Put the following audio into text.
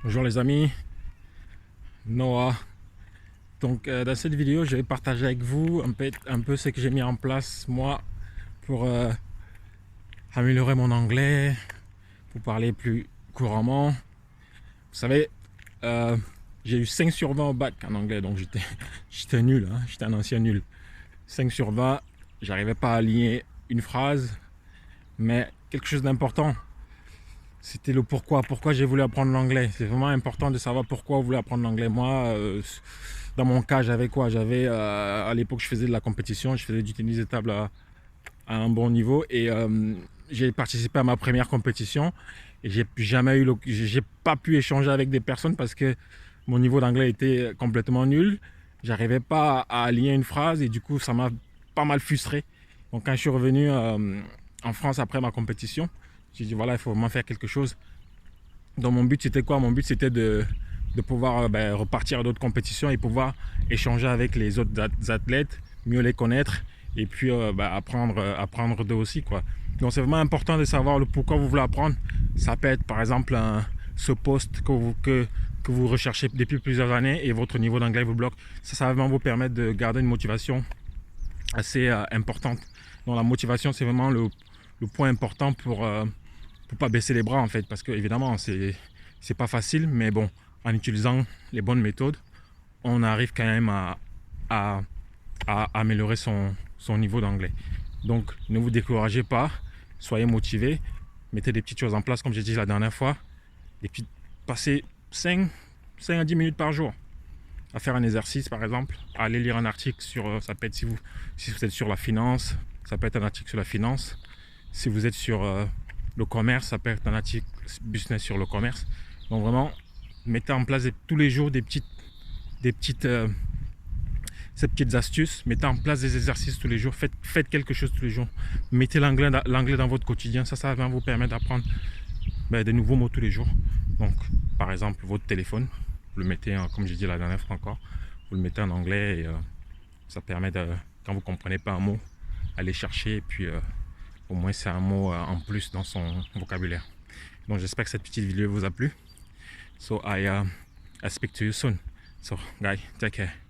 Bonjour les amis, Noah. Donc dans cette vidéo, je vais partager avec vous un peu ce que j'ai mis en place moi pour améliorer mon anglais, pour parler plus couramment. Vous savez, euh, j'ai eu 5 sur 20 au bac en anglais, donc j'étais nul, hein, j'étais un ancien nul. 5 sur 20, j'arrivais pas à aligner une phrase, mais quelque chose d'important, c'était le pourquoi j'ai voulu apprendre l'anglais. C'est vraiment important de savoir pourquoi vous voulez apprendre l'anglais. Moi, dans mon cas, j'avais quoi? J'avais, à l'époque, je faisais de la compétition, je faisais du tennis de table à un bon niveau et j'ai participé à ma première compétition et j'ai pas pu échanger avec des personnes parce que mon niveau d'anglais était complètement nul. J'arrivais pas à aligner une phrase et du coup, ça m'a pas mal frustré. Donc, quand je suis revenu en France après ma compétition, j'ai dit voilà, il faut vraiment faire quelque chose. Donc mon but c'était quoi? Mon but c'était de pouvoir repartir à d'autres compétitions et pouvoir échanger avec les autres athlètes, mieux les connaître et puis apprendre d'eux aussi, quoi. Donc c'est vraiment important de savoir le pourquoi vous voulez apprendre. Ça peut être par exemple ce poste que vous recherchez depuis plusieurs années et votre niveau d'anglais vous bloque. Ça va vraiment vous permettre de garder une motivation assez importante. Donc la motivation c'est vraiment le point important pour pas baisser les bras en fait, parce que évidemment c'est pas facile, mais bon, en utilisant les bonnes méthodes, on arrive quand même à, à améliorer son niveau d'anglais. Donc ne vous découragez pas, soyez motivés, mettez des petites choses en place comme j'ai dit la dernière fois, et puis passez 5 à 10 minutes par jour à faire un exercice par exemple, à aller lire un article sur, ça peut être si vous êtes sur la finance, ça peut être un article sur la finance, si vous êtes sur le commerce, ça peut être un article business sur le commerce. Donc vraiment, mettez en place tous les jours des petites, ces petites astuces, mettez en place des exercices tous les jours, faites quelque chose tous les jours. Mettez l'anglais dans votre quotidien, ça va vous permettre d'apprendre des nouveaux mots tous les jours. Donc par exemple, votre téléphone, vous le mettez, comme j'ai dit la dernière fois encore, vous le mettez en anglais et ça permet de, quand vous ne comprenez pas un mot, aller chercher et puis au moins c'est un mot en plus dans son vocabulaire. Donc j'espère que cette petite vidéo vous a plu. So I speak to you soon. So guys, take care.